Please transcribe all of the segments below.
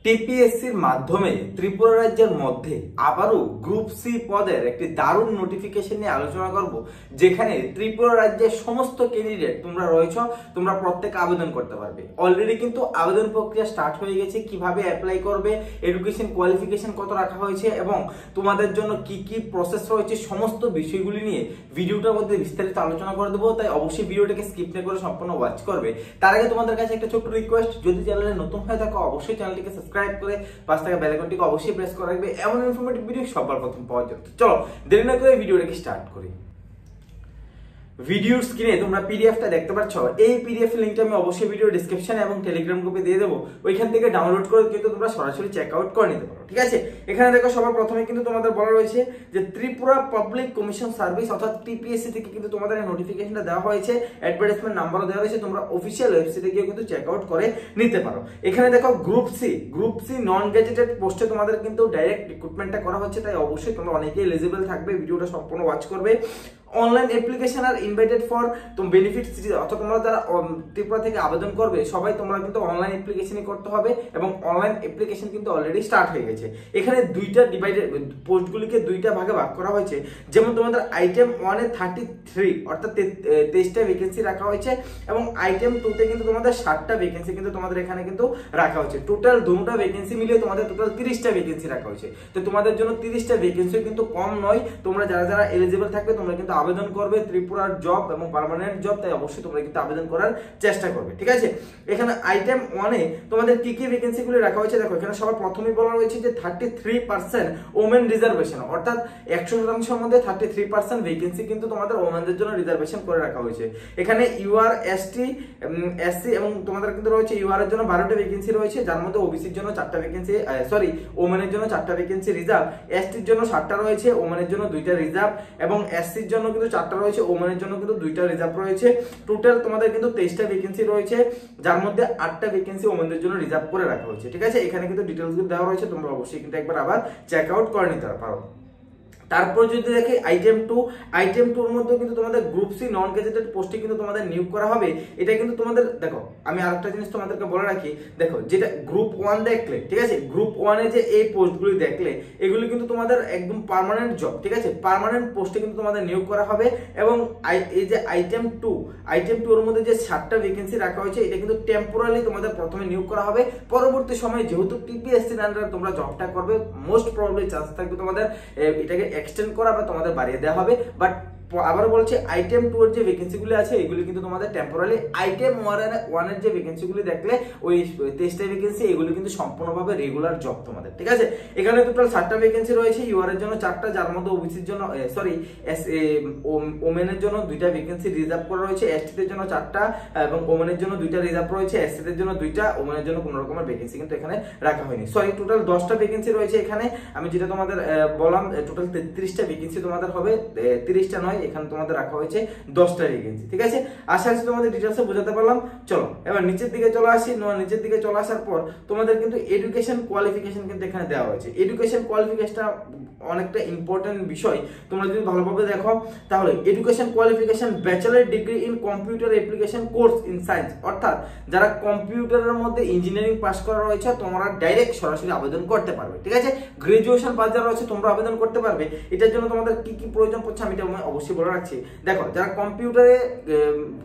টিপিএসসির মাধ্যমে ত্রিপুরা রাজ্যের মধ্যে আবারও গ্রুপ সি পদের একটি দারুণ নোটিফিকেশন নিয়ে আলোচনা করব, যেখানে ত্রিপুরা রাজ্যের সমস্ত ক্যান্ডিডেট তোমরা রয়েছো, তোমরা প্রত্যেক আবেদন করতে পারবে। অলরেডি কিন্তু আবেদন প্রক্রিয়া স্টার্ট হয়ে গেছে। কিভাবে অ্যাপ্লাই করবে, এডুকেশন কোয়ালিফিকেশন কত রাখা হয়েছে এবং তোমাদের জন্য কি কি প্রসেস রয়েছে, সমস্ত বিষয়গুলি নিয়ে ভিডিওটার মধ্যে বিস্তারিত আলোচনা করে দেবো। তাই অবশ্যই ভিডিওটাকে স্কিপ না করে সম্পূর্ণ ওয়াচ করবে। তার আগে তোমাদের কাছে একটা ছোট্ট রিকোয়েস্ট, যদি চ্যানেলে নতুন হয়ে থাকো অবশ্যই চ্যানেলটিকে সাবস্ক্রাইব করে পাশ থাকা বেল আইকনটিকে অবশ্যই প্রেস করে রাখবে এমন ইনফরমেটিভ ভিডিও সবার প্রথম পাওয়ার জন্য। চলো দেরি না করে ভিডিওটাকে স্টার্ট করি। ভিডিওর স্ক্রিনে তোমরা পিডিএফটা দেখতে পাচ্ছ। এই পিডিএফ লিংকটা আমি অবশ্যই ভিডিও ডেসক্রিপশনে এবং টেলিগ্রাম গ্রুপে দিয়ে দেবো। ওইখান থেকে ডাউনলোড করে কিন্তু তোমরা সরাসরি চেক আউট করে নিতে পারো, ঠিক আছে। এখানে দেখো সবার প্রথমে কিন্তু তোমাদের বলা রয়েছে যে ত্রিপুরা পাবলিক কমিশন সার্ভিস অর্থাৎ টিপিএসসি থেকে কিন্তু তোমাদের এই নোটিফিকেশনটা দেওয়া হয়েছে। অ্যাডভার্টাইজমেন্ট নাম্বারও দেওয়া রয়েছে, তোমরা অফিসিয়াল ওয়েবসাইটে গিয়ে কিন্তু চেক আউট করে নিতে পারো। এখানে দেখো গ্রুপ সি নন গ্যাজেটেড পোস্টে তোমাদের কিন্তু ডাইরেক্ট রিক্রুটমেন্টটা করা হচ্ছে। তাই অবশ্যই তোমরা অনেকেই এলিজিবল থাকবে। ভিডিওটা সম্পূর্ণ ওয়াচ করবে। অনলাইন অ্যাপ্লিকেশন আর ইনভাইটেড ফর বেনিফিট অর্থাৎ তোমরা যারা ত্রিপুরা থেকে আবেদন করবে সবাই তোমরা কিন্তু অনলাইন অ্যাপ্লিকেশনই করতে হবে এবং অনলাইন অ্যাপ্লিকেশন কিন্তু অলরেডি স্টার্ট হয়ে গেছে। এখানে দুইটা ডিভাইডেড পোস্টগুলিকে দুইটা ভাগে ভাগ করা হয়েছে। যেমন তোমাদের আইটেম 1 এ 33 অর্থাৎ 23টা ভ্যাকেন্সি রাখা হয়েছে এবং আইটেম 2 তে কিন্তু তোমাদের 60টা ভ্যাকেন্সি কিন্তু তোমাদের এখানে কিন্তু রাখা হয়েছে। টোটাল দুটো ভ্যাকেন্সি মিলিয়ে তোমাদের টোটাল 30টা ভ্যাকেন্সি রাখা হয়েছে। তো তোমাদের জন্য 30টা ভ্যাকেন্সি কিন্তু কম নয়। তোমরা যারা যারা এলিজিবল থাকবে তোমরা কিন্তু আবেদন করবে ত্রিপুরার জব এবং পার্মানেন্ট জব। তাই অবশ্যই তোমরা কিন্তু আবেদন করার চেষ্টা করবে, ঠিক আছে। এখানে আইটেম 1 এ তোমাদের কি কি ভ্যাকেন্সি গুলো রাখা হয়েছে দেখো। এখানে সবার প্রথমেই বলা রয়েছে যে 33% ওমেন রিজার্ভেশন, অর্থাৎ 100% এর মধ্যে 33% ভ্যাকেন্সি কিন্তু তোমাদের ওমেনদের জন্য রিজার্ভেশন করে রাখা হয়েছে। এখানে ইউআর এসটি এসসি এবং তোমাদের কিন্তু রয়েছে ইউআর এর জন্য 12টা ভ্যাকেন্সি রয়েছে, যার মধ্যে ওবিসির জন্য 4টা ভ্যাকেন্সি ওমেনের জন্য 4টা ভ্যাকেন্সি রিজার্ভ। এসটির জন্য 7টা রয়েছে, ওমেনের জন্য 2টা রিজার্ভ এবং এসসির জন্য কিন্তু 4টা রয়েছে, ওমেনের জন্য কিন্তু 2টা রিজার্ভ রয়েছে। টোটাল তোমাদের কিন্তু 23টা ভ্যাকেন্সি রয়েছে, যার মধ্যে 8টা ভ্যাকেন্সি ওমেনদের জন্য রিজার্ভ করে রাখা হয়েছে, ঠিক আছে। এখানে কিন্তু ডিটেইলস গুলো দেওয়া রয়েছে, তোমরা অবশ্যই কিন্তু একবার আবার চেক আউট করে নিতে পারো। তারপর যদি দেখি আইটেম 2 এর মধ্যে কিন্তু তোমাদের গ্রুপ সি নন গ্যাজেটেড পোস্টে কিন্তু তোমাদের নিয়োগ করা হবে। এটা কিন্তু তোমাদের দেখো, আমি আরেকটা জিনিস তোমাদেরকে বলে রাখি, দেখো যেটা গ্রুপ 1 দেখলে, ঠিক আছে, গ্রুপ 1 এ যে এই পোস্টগুলি দেখলে এগুলি কিন্তু তোমাদের একদম পার্মানেন্ট জব, ঠিক আছে। পার্মানেন্ট পোস্টে কিন্তু তোমাদের নিয়োগ করা হবে এবং এই যে আইটেম 2 এর মধ্যে যে 7টা ভ্যাকেন্সি রাখা হয়েছে এটা কিন্তু টেম্পোরারি তোমাদের প্রথমে নিয়োগ করা হবে। পরবর্তী সময়ে যেহেতু টিপিএসসি এর আন্ডারে তোমরা জবটা করবে, মোস্ট প্রবাবলি চান্স থাকবে তোমাদের এটাকে এক্সটেন্ড করা বা তোমাদের বাড়িয়ে দেওয়া হবে। বাট আবার বলছে আইটেম 2 এর যে ভ্যাকেন্সিগুলো আছে এগুলি কিন্তু তোমাদের টেম্পোরারি। আইটেম 1 এর যে ভ্যাকেন্সিগুলো দেখলে ওই 23টা ভ্যাকেন্সি এগুলো কিন্তু সম্পূর্ণভাবে রেগুলার জব তোমাদের, ঠিক আছে। এখানে টোটাল 7টা ভ্যাকেন্সি রয়েছে, ইউআর এর জন্য 4টা, যার মধ্যে ওবিসির জন্য ওমেনের জন্য 2টা ভ্যাকেন্সি রিজার্ভ করা রয়েছে, এসটি দের জন্য 4টা এবং ওমেনের জন্য 2টা রিজার্ভ রয়েছে, এসসি দের জন্য 2টা, ওমেনের জন্য কোনো রকমের ভ্যাকেন্সি কিন্তু এখানে রাখা হয়নি। টোটাল 10টা ভ্যাকেন্সি রয়েছে এখানে। আমি যেটা তোমাদের বললাম টোটাল 33টা ভ্যাকেন্সি তোমাদের হবে, 30টা নয়, এখানে তোমাদের রাখা হয়েছে 10টা ভ্যাকেন্সি, ঠিক আছে। আশা করি তোমাদের ডিটেইলসে বোঝাতে পারলাম। চলো এবার নিচের দিকে চলে আসি। নিচের দিকে চলে আসার পর তোমাদের কিন্তু এডুকেশন কোয়ালিফিকেশন কিন্তু এখানে দেওয়া হয়েছে। এডুকেশন কোয়ালিফিকেশনটা অনেকটা ইম্পর্টেন্ট বিষয়। তোমরা যদি ভালোভাবে দেখো তাহলে education qualification bachelor degree in computer application course in science, অর্থাৎ যারা কম্পিউটারের মধ্যে ইঞ্জিনিয়ারিং পাস করা রয়েছে তোমরা ডাইরেক্ট সরাসরি আবেদন করতে পারবে, ঠিক আছে। গ্রাজুয়েশন পাস যারা রয়েছে তোমরা আবেদন করতে পারবে। এটার জন্য তোমাদের কি কি প্রয়োজন পড়ছে আমি এটা অবশ্যই বলে রাখছি। দেখো যারা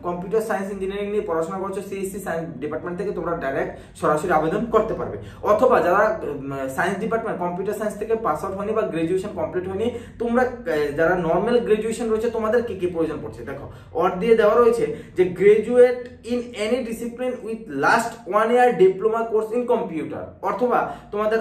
কম্পিউটার সায়েন্স ইঞ্জিনিয়ারিং নিয়ে পড়াশোনা করছো সিএসসি সায়েন্স ডিপার্টমেন্ট থেকে তোমরা ডাইরেক্ট সরাসরি আবেদন করতে পারবে। অথবা যারা সায়েন্স ডিপার্টমেন্ট কম্পিউটার সায়েন্স থেকে পাস আউট হয়নি বা গ্রাজুয়েশন কমপ্লিট হয়নি, তোমরা যারা নর্মাল গ্রাজুয়েশন রয়েছে তোমাদের কি কি প্রয়োজন পড়ছে দেখো। অর দিয়ে দেওয়া রয়েছে যে graduate in any discipline with last 1 year diploma course in computer, অথবা তোমাদের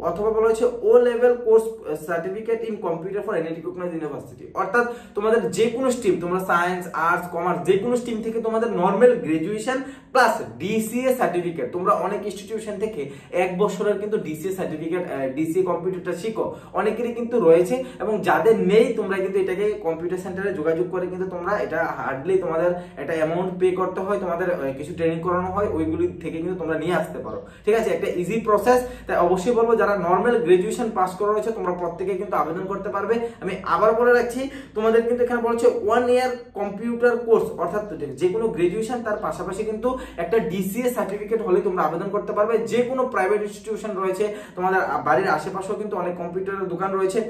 অথবা বলা হয়েছে O level course certificate in computer for any recognised university, অর্থাৎ তোমাদের যে কোনো স্ট্রিম, তোমরা সায়েন্স আর্টস কমার্স যে কোনো স্ট্রিম থেকে তোমাদের normal graduation plus DCA certificate, তোমরা অনেক ইনস্টিটিউশন থেকে 1 বছরের কিন্তু ডিসিএ সার্টিফিকেট ডিসিএ কম্পিউটারটা শিখো, অনেকেরই কিন্তু রয়েছে এবং যাদের নেই তোমরা কিন্তু এটাকে কম্পিউটার সেন্টারে যোগাযোগ করে কিন্তু তোমরা এটা হার্ডলি তোমাদের একটা অ্যামাউন্ট পে করতে হয়, তোমাদের কিছু ট্রেনিং করানো হয়, ওইগুলি থেকে কিন্তু তোমরা নিয়ে আসতে পারো, ঠিক আছে। একটা ইজি প্রসেস। তাই অবশ্যই বলবো যারা নর্মাল গ্রাজুয়েশন পাস করা রয়েছে তোমরা প্রত্যেকে কিন্তু আবেদন করতে পারবে। আমি আবার বলে রাখছি তোমাদের কিন্তু এখানে বলছে 1 ইয়ার কম্পিউটার কোর্স, অর্থাৎ যে কোনো গ্রাজুয়েশন তার পাশাপাশি কিন্তু একটা ডিসিএ সার্টিফিকেট হলে তোমরা আবেদন করতে পারবে। যে কোনো প্রাইভেট ইনস্টিটিউশন রয়েছে, তোমাদের বাড়ির আশেপাশেও কিন্তু অনেক কম্পিউটারের দোকান রয়েছে,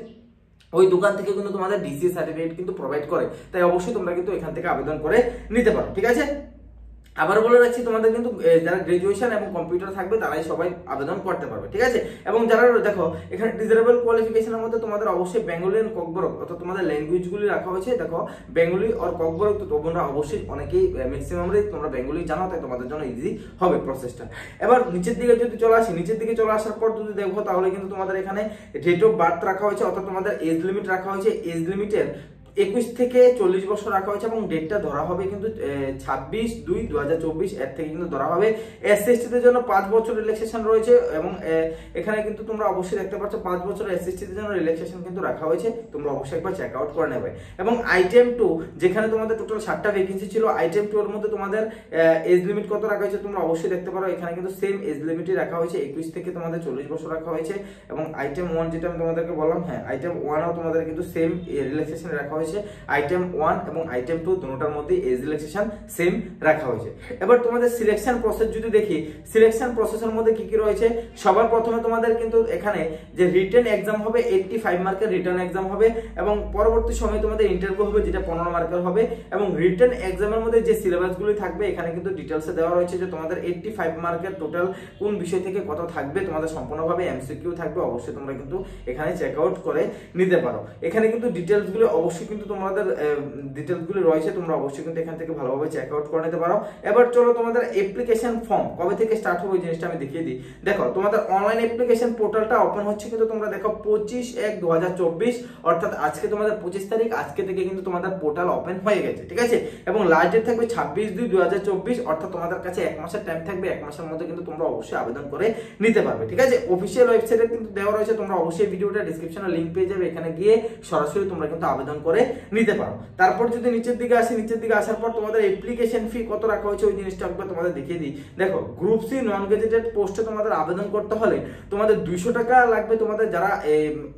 ওই দোকান থেকে কিন্তু তোমাদের ডিসিএ সার্টিফিকেট কিন্তু প্রোভাইড করে। তাই অবশ্যই তোমরা কিন্তু এখান থেকে আবেদন করে নিতে পারো, ঠিক আছে। আবার বলে রাখছি, তোমাদের কিন্তু যারা গ্রাজুয়েশন এবং কম্পিউটার থাকবে তারাই সবাই আবেদন করতে পারবে, ঠিক আছে। এবং যারা দেখো এখানে ডিজারেবল কোয়ালিফিকেশনের মধ্যে তোমাদের অবশ্যই বেঙ্গলি এন্ড ককবরক অর্থাৎ তোমাদের ল্যাঙ্গুয়েজগুলি রাখা হয়েছে। দেখো বেঙ্গলি আর ককবরক তো তোমরা অবশ্যই অনেকেই ম্যাক্সিমামই তোমরা বেঙ্গলি জানো, তাই তোমাদের জন্য ইজি হবে প্রসেসটা। এবার নিচের দিকে যদি চলে আসি, নিচের দিকে চলে আসার পর যদি দেখো তাহলে কিন্তু তোমাদের এখানে ডেট অফ বার্থ রাখা হয়েছে, অর্থাৎ তোমাদের এজ লিমিট রাখা হয়েছে। এজ লিমিটের 21 থেকে 40 বছর রাখা হয়েছে এবং ডেটটা ধরা হবে কিন্তু 26/2/2024 এর থেকে কিন্তু ধরা হবে। এসসি/এসটিদের জন্য 5 বছর রিল্যাক্সেশন রয়েছে এবং এখানে কিন্তু তোমরা অবশ্যই দেখতে পাচ্ছ 5 বছর এসসি/এসটিদের জন্য রিল্যাক্সেশন কিন্তু রাখা হয়েছে, তোমরা অবশ্যই একবার চেক আউট করে নেবে। এবং আইটেম 2 যেখানে তোমাদের টোটাল 7টা ভ্যাকেন্সি ছিল, আইটেম 2 এর মধ্যে তোমাদের এজ লিমিট কত রাখা হয়েছে তোমরা অবশ্যই দেখতে পারো। এখানে কিন্তু সেম এজ লিমিটই রাখা হয়েছে, 21 থেকে তোমাদের 40 বছর রাখা হয়েছে। এবং আইটেম 1 যেটা আমি তোমাদেরকে বললাম, হ্যাঁ আইটেম 1ও তোমাদের কিন্তু সেম রিল্যাক্সেশন রাখা হয়েছে। আইটেম 1 এবং আইটেম 2 দুটোটার মধ্যে এজ রিল্যাক্সেশন সেম রাখা হয়েছে। এবার তোমাদের সিলেকশন প্রসেস যদি দেখি, সিলেকশন প্রসেসের মধ্যে কি কি রয়েছে, সবার প্রথমে তোমাদের কিন্তু এখানে যে রিটেন এক্সাম হবে 85 মার্কের রিটেন এক্সাম হবে এবং পরবর্তী সময়ে তোমাদের ইন্টারভিউ হবে যেটা 15 মার্কের হবে। এবং রিটেন এক্সামের মধ্যে যে সিলেবাসগুলি থাকবে এখানে কিন্তু ডিটেইলসে দেওয়া রয়েছে যে তোমাদের 85 মার্কের টোটাল কোন বিষয় থেকে কত থাকবে, তোমাদের সম্পূর্ণভাবে এমসিকিউ থাকবে। অবশ্যই তোমরা কিন্তু এখানে চেক আউট করে নিতে পারো। এখানে কিন্তু ডিটেইলসগুলো অবশ্যই কিন্তু তোমাদের ডিটেইলসগুলো রয়েছে, তোমরা অবশ্যই কিন্তু এখান থেকে ভালোভাবে চেক আউট করে নিতে পারো। এবার চলো তোমাদের অ্যাপ্লিকেশন ফর্ম কবে থেকে স্টার্ট হবে ওই জিনিসটা আমি দেখিয়ে দিই। দেখো তোমাদের অনলাইন অ্যাপ্লিকেশন পোর্টালটা ওপেন হচ্ছে কিন্তু তোমরা দেখো 25/1/2024 অর্থাৎ আজকে তোমাদের 25 তারিখ, আজকে থেকে কিন্তু তোমাদের পোর্টাল ওপেন হয়ে গেছে, ঠিক আছে। এবং লাস্ট ডেট থাকবে 26/2/2024 অর্থাৎ তোমাদের কাছে 1 মাসের টাইম থাকবে। 1 মাসের মধ্যে কিন্তু তোমরা অবশ্যই আবেদন করে নিতে পারবে, ঠিক আছে। অফিশিয়াল ওয়েবসাইটে কিন্তু দেওয়া রয়েছে, তোমরা অবশ্যই ভিডিওটা ডেসক্রিপশনে লিংক পেয়ে যাবে, এখানে গিয়ে সরাসরি তোমরা কিন্তু আবেদন করে নিতে পারো। তারপর যদি নিচের দিকে আসি, নিচের দিকে আসার পর তোমাদের অ্যাপ্লিকেশন ফি কত রাখা হয়েছে ওই জিনিসটা একবার তোমাদের দেখিয়ে দিই। দেখো গ্রুপ সি নন গেজেটেড পোস্টে তোমাদের আবেদন করতে হলে তোমাদের 200 টাকা লাগবে। তোমাদের যারা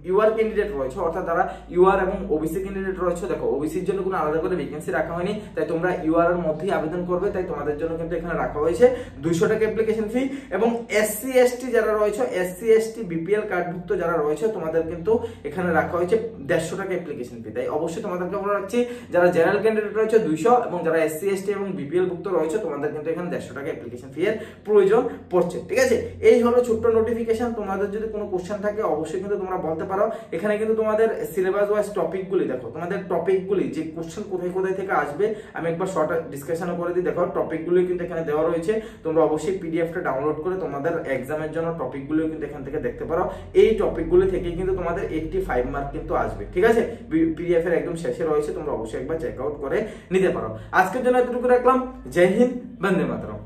ইউআর ক্যান্ডিডেট রয়েছে অর্থাৎ যারা ইউআর এবং ওবিসি ক্যান্ডিডেট রয়েছে, দেখো ওবিসির জন্য কোনো আলাদা করে ভ্যাকেন্সি রাখা হয়নি, তাই তোমরা ইউআর এর মধ্যেই আবেদন করবে, তাই তোমাদের জন্য কিন্তু এখানে রাখা হয়েছে 200 টাকা অ্যাপ্লিকেশন ফি। এবং এসসি এসটি যারা রয়েছে, এসসি এসটি বিপিএল কার্ডভুক্ত যারা রয়েছে তোমাদের কিন্তু এখানে রাখা হয়েছে 150 টাকা অ্যাপ্লিকেশন ফি। তাই অবশ্যই তোমাদেরকে বলে রাখছি যারা জেনারেল ক্যান্ডিডেট রয়েছে 200 এবং যারা এসসি এসটি এবং বিপিএল ভুক্ত রয়েছে তোমাদের কিন্তু এখানে 150 টাকা অ্যাপ্লিকেশন ফি এর প্রয়োজন পড়ছে, ঠিক আছে। এই হলো ছোট্ট নোটিফিকেশন। তোমাদের যদি কোনো কোশ্চেন থাকে অবশ্যই কিন্তু তোমরা বলতে পারো। এখানে কিন্তু তোমাদের সিলেবাস ওয়াইজ টপিকগুলি দেখো, তোমাদের টপিকগুলি যে কোশ্চেন কোথায় কোথায় থেকে আসবে আমি একবার শর্ট ডিসকাশনও করে দিই। দেখো টপিকগুলি কিন্তু এখানে দেওয়া রয়েছে, তোমরা অবশ্যই পিডিএফটা ডাউনলোড করে তোমাদের এক্সামের জন্য টপিকগুলো কিন্তু এখান থেকে দেখতে পারো। এই টপিকগুলি থেকে কিন্তু তোমাদের 85 মার্ক কিন্তু আসবে, ঠিক আছে। পিডিএফ এর একদম শেষে রয়েছে, তোমরা অবশ্যই একবার চেক আউট করে নিতে পারো। আজকের জন্য এতটুকু রাখলাম। জয় হিন্দ, বন্দে মাতরম।